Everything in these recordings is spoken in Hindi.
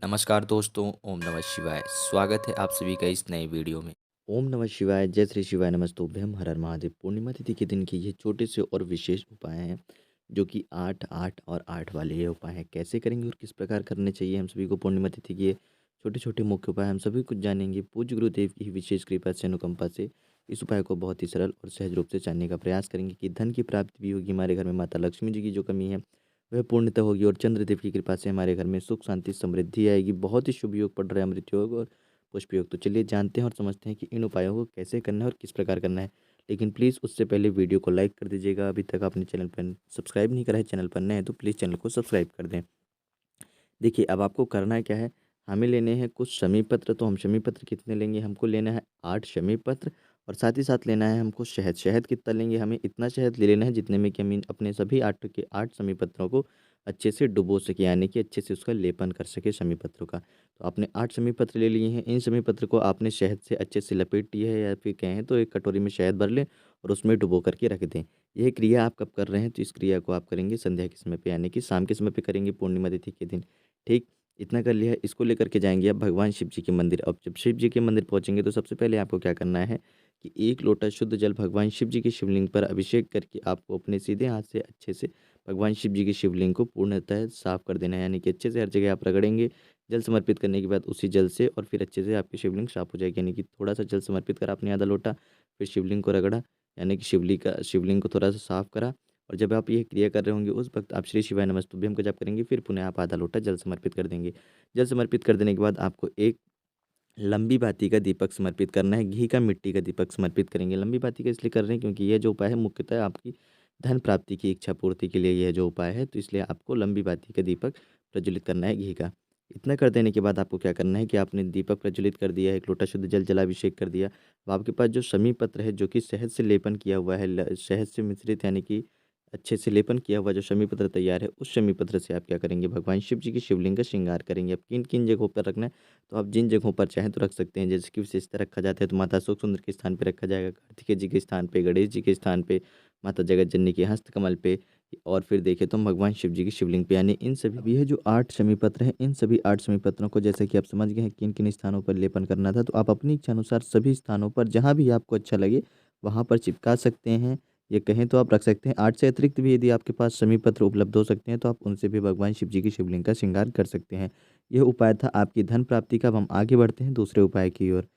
नमस्कार दोस्तों, ओम नमः शिवाय। स्वागत है आप सभी का इस नए वीडियो में। ओम नमः शिवाय, जय श्री शिवाय, नमस्तुभ्यम, हर हर महादेव। पूर्णिमा तिथि के दिन के ये छोटे से और विशेष उपाय हैं जो कि 8, 8 और 8 वाले ये उपाय हैं। कैसे करेंगे और किस प्रकार करने चाहिए हम सभी को पूर्णिमा तिथि के ये छोटे-छोटे मुख्य उपाय हम सभी कुछ जानेंगे। पूज्य गुरुदेव की विशेष कृपा से, अनुकंपा से इस उपाय को बहुत ही सरल और सहज रूप से जानने का प्रयास करेंगे कि धन की प्राप्ति भी होगी, हमारे घर में माता लक्ष्मी जी की जो कमी है वह पूर्णतः होगी और चंद्रदेव की कृपा से हमारे घर में सुख, शांति, समृद्धि आएगी। बहुत ही शुभ योग पड़ रहा है, अमृत योग और पुष्प योग। तो चलिए जानते हैं और समझते हैं कि इन उपायों को कैसे करना है और किस प्रकार करना है। लेकिन प्लीज़ उससे पहले वीडियो को लाइक कर दीजिएगा। अभी तक आपने चैनल पर सब्सक्राइब नहीं करा है, चैनल पर नए हैं तो प्लीज़ चैनल को सब्सक्राइब कर दें। देखिए, अब आपको करना क्या है, हमें लेने हैं कुछ शमी पत्र। तो हम शमी पत्र कितने लेंगे, हमको लेना है 8 शमी पत्र और साथ ही साथ लेना है हमको शहद। शहद कितना लेंगे, हमें इतना शहद ले लेना है जितने में कि हम अपने सभी 8 के 8 शमी पत्रों को अच्छे से डुबो सके, यानी कि अच्छे से उसका लेपन कर सके शमी पत्रों का। तो आपने 8 शमी पत्र ले लिए हैं। इन शमी पत्र को आपने शहद से अच्छे से लपेट दिया है, या फिर कहें तो एक कटोरी में शहद भर लें और उसमें डुबो करके रख दें। यह क्रिया आप कब कर रहे हैं, तो इस क्रिया को आप करेंगे संध्या के समय पे, यानी कि शाम के समय पे करेंगे पूर्णिमा तिथि के दिन। ठीक, इतना कर लिया है। इसको लेकर के जाएँगे आप भगवान शिव जी के मंदिर। अब जब शिव जी के मंदिर पहुँचेंगे तो सबसे पहले आपको क्या करना है कि 1 लोटा शुद्ध जल भगवान शिव जी के शिवलिंग पर अभिषेक करके आपको अपने सीधे हाथ से अच्छे से भगवान शिव जी के शिवलिंग को पूर्णतः साफ कर देना है, यानी कि अच्छे से हर जगह आप रगड़ेंगे। जल समर्पित करने के बाद उसी जल से और फिर अच्छे से आपकी शिवलिंग साफ हो जाएगी, यानी कि थोड़ा-सा जल समर्पित करा आपने आधा लोटा, फिर शिवलिंग को रगड़ा, यानी कि शिवलिंग को थोड़ा-सा साफ करा। और जब आप ये क्रिया कर रहे होंगे उस वक़्त आप श्री शिवाय नमस्तुभ्यम का जाप करेंगे, फिर पुनः आप आधा लोटा जल समर्पित कर देंगे। जल समर्पित कर देने के बाद आपको एक लंबी बाती का दीपक समर्पित करना है, घी का मिट्टी का दीपक समर्पित करेंगे। लंबी बाती का इसलिए कर रहे हैं क्योंकि यह जो उपाय है मुख्यतः आपकी धन प्राप्ति की इच्छा पूर्ति के लिए यह जो उपाय है, तो इसलिए आपको लंबी बाती का दीपक प्रज्वलित करना है घी का। इतना कर देने के बाद आपको क्या करना है कि आपने दीपक प्रज्वलित कर दिया है, एक लोटा शुद्ध जल जलाभिषेक कर दिया। अब आपके पास जो शमी पत्र है जो कि शहद से लेपन किया हुआ है, शहद से मिश्रित, यानी कि अच्छे से लेपन किया हुआ जो शमी पत्र तैयार है, उस शमी पत्र से आप क्या करेंगे, भगवान शिव जी की शिवलिंग का श्रृंगार करेंगे। अब किन किन जगहों पर रखना है, तो आप जिन जगहों पर चाहें तो रख सकते हैं। जैसे कि विशेषता रखा जाता है तो माता सुख सुंदर के स्थान पे रखा जाएगा, कार्तिकेय जी के स्थान पे, गणेश जी के स्थान पे, माता जगत जननी के हस्त कमल पे, और फिर देखें तो हम भगवान शिव जी की शिवलिंग पे, यानी इन सभी। अब ये जो 8 शमी पत्र हैं, इन सभी 8 शमी पत्रों को जैसे कि आप समझ गए हैं किन किन स्थानों पर लेपन करना था, तो आप अपनी इच्छा अनुसार सभी स्थानों पर जहाँ भी आपको अच्छा लगे वहाँ पर चिपका सकते हैं। ये कहें तो आप रख सकते हैं। 8 से अतिरिक्त भी यदि आपके पास शमी पत्र उपलब्ध हो सकते हैं तो आप उनसे भी भगवान शिव जी की शिवलिंग का श्रृंगार कर सकते हैं। यह उपाय था आपकी धन प्राप्ति का। अब हम आगे बढ़ते हैं दूसरे उपाय की ओर।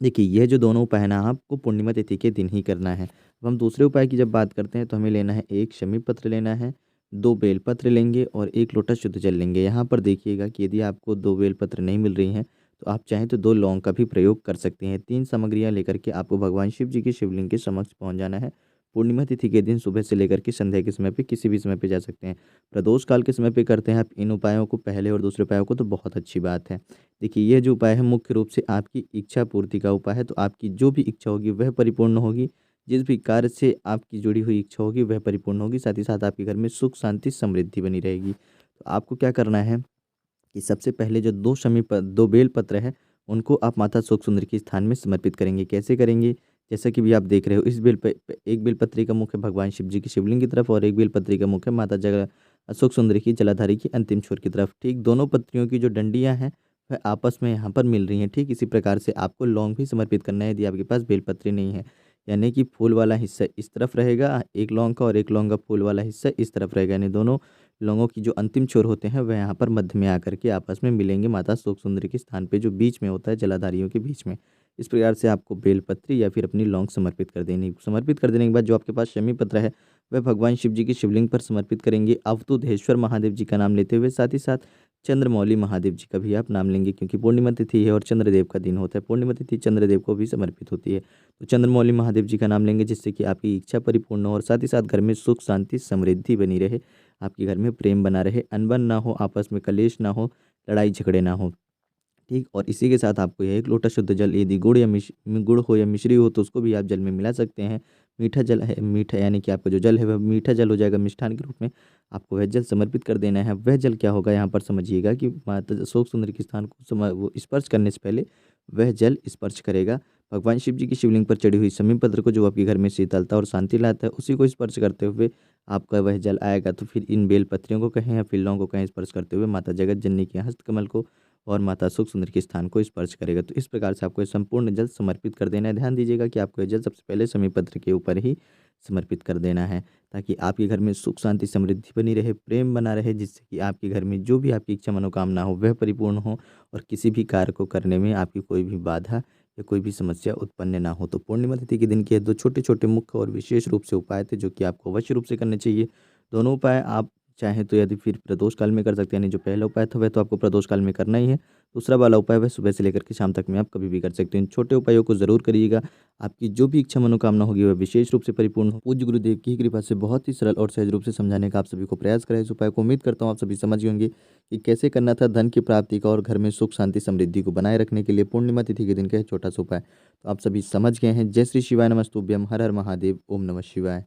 देखिए, यह जो दोनों उपाय है ना, आपको पूर्णिमा तिथि के दिन ही करना है। अब हम दूसरे उपाय की जब बात करते हैं तो हमें लेना है 1 शमी पत्र लेना है, 2 बेल पत्र लेंगे और 1 लोटा शुद्ध जल लेंगे। यहाँ पर देखिएगा कि यदि आपको 2 बेल पत्र नहीं मिल रही हैं तो आप चाहें तो 2 लौंग का भी प्रयोग कर सकते हैं। 3 सामग्रियाँ लेकर के आपको भगवान शिव जी की शिवलिंग के समक्ष पहुँच जाना है। पूर्णिमा तिथि के दिन सुबह से लेकर के संध्या के समय पे किसी भी समय पे जा सकते हैं। प्रदोष काल के समय पे करते हैं आप इन उपायों को, पहले और दूसरे उपायों को, तो बहुत अच्छी बात है। देखिए, ये जो उपाय है मुख्य रूप से आपकी इच्छा पूर्ति का उपाय है, तो आपकी जो भी इच्छा होगी वह परिपूर्ण होगी। जिस भी कार्य से आपकी जुड़ी हुई इच्छा होगी वह परिपूर्ण होगी, साथ ही साथ आपके घर में सुख, शांति, समृद्धि बनी रहेगी। तो आपको क्या करना है कि सबसे पहले जो 2 बेल पत्र है, उनको आप माता शोक सुंदरी के स्थान में समर्पित करेंगे। कैसे करेंगे? जैसा कि भी आप देख रहे हो, इस एक बेलपत्री का मुख है भगवान शिव जी की शिवलिंग की तरफ और एक बेलपत्री का मुख है माता अशोक सुंदरी की जलाधारी की अंतिम छोर की तरफ। ठीक, दोनों पत्रियों की जो डंडियाँ हैं, वह आपस में यहाँ पर मिल रही हैं। ठीक इसी प्रकार से आपको लौंग भी समर्पित करना है यदि आपके पास बेलपत्री नहीं है। यानी कि फूल वाला हिस्सा इस तरफ रहेगा एक लौंग का, और एक लौंग का फूल वाला हिस्सा इस तरफ रहेगा, यानी दोनों लौंगों की जो अंतिम छोर होते हैं वह यहाँ पर मध्य में आकर के आपस में मिलेंगे माता शोक सुंदरी के स्थान पे, जो बीच में होता है जलाधारियों के बीच में। इस प्रकार से आपको बेलपत्री या फिर अपनी लौंग समर्पित कर देनी। समर्पित कर देने के बाद जो आपके पास शमी पत्र है वह भगवान शिव जी की शिवलिंग पर समर्पित करेंगे, अवधूतेश्वर महादेव जी का नाम लेते हुए। साथ ही साथ चंद्रमौली महादेव जी का भी आप नाम लेंगे, क्योंकि पूर्णिमा तिथि है और चंद्रदेव का दिन होता है। पूर्णिमा तिथि चंद्रदेव को भी समर्पित होती है। तो चंद्रमौली महादेव जी का नाम लेंगे जिससे कि आपकी इच्छा परिपूर्ण हो और साथ ही साथ घर में सुख, शांति, समृद्धि बनी रहे। आपके घर में प्रेम बना रहे, अनबन ना हो, आपस में कलेश ना हो, लड़ाई झगड़े ना हो। ठीक, और इसी के साथ आपको यह 1 लोटा शुद्ध जल, यदि गुड़ हो या मिश्री हो तो उसको भी आप जल में मिला सकते हैं। मीठा जल है, मीठा यानी कि आपका जो जल है वह मीठा जल हो जाएगा मिष्ठान के रूप में। आपको वह जल समर्पित कर देना है। वह जल क्या होगा, यहाँ पर समझिएगा कि माता अशोक सुंदर के स्थान को वो स्पर्श करने से पहले वह जल स्पर्श करेगा भगवान शिव जी की शिवलिंग पर चढ़ी हुई शमी पत्र को, जो आपके घर में शीतलता और शांति लाता है, उसी को स्पर्श करते हुए आपका वह जल आएगा तो फिर इन बेलपत्रियों को कहें या फिलों को कहें स्पर्श करते हुए माता जगत जननी के हस्तकमल को और माता सुख सुंदर के स्थान को स्पर्श करेगा। तो इस प्रकार से आपको ये संपूर्ण जल समर्पित कर देना है। ध्यान दीजिएगा कि आपको ये जल सबसे पहले समी पत्र के ऊपर ही समर्पित कर देना है, ताकि आपके घर में सुख शांति समृद्धि बनी रहे, प्रेम बना रहे, जिससे कि आपके घर में जो भी आपकी इच्छा मनोकामना हो वह परिपूर्ण हो और किसी भी कार्य को करने में आपकी कोई भी बाधा या कोई भी समस्या उत्पन्न ना हो। तो पूर्णिमा तिथि के दिन के ये दो छोटे छोटे मुख्य और विशेष रूप से उपाय थे जो कि आपको अवश्य रूप से करने चाहिए। दोनों उपाय आप चाहें तो यदि फिर प्रदोष काल में कर सकते हैं, यानी जो पहला उपाय था वह तो आपको प्रदोष काल में करना ही है। दूसरा वाला उपाय वह सुबह से लेकर के शाम तक में आप कभी भी कर सकते हैं। इन छोटे उपायों को ज़रूर करिएगा, आपकी जो भी इच्छा मनोकामना होगी वह विशेष रूप से परिपूर्ण हो। पूज्य गुरुदेव की ही कृपा से बहुत ही सरल और सहज रूप से समझाने का आप सभी को प्रयास करें। इस उपाय को उम्मीद करता हूँ आप सभी समझ गए होंगे कि कैसे करना था धन की प्राप्ति का और घर में सुख शांति समृद्धि को बनाए रखने के लिए पूर्णिमा तिथि के दिन का यह छोटा सा उपाय। तो आप सभी समझ गए हैं। जय श्री शिवाय नमस्तुभ्यम, हर हर महादेव, ओम नमः शिवाय।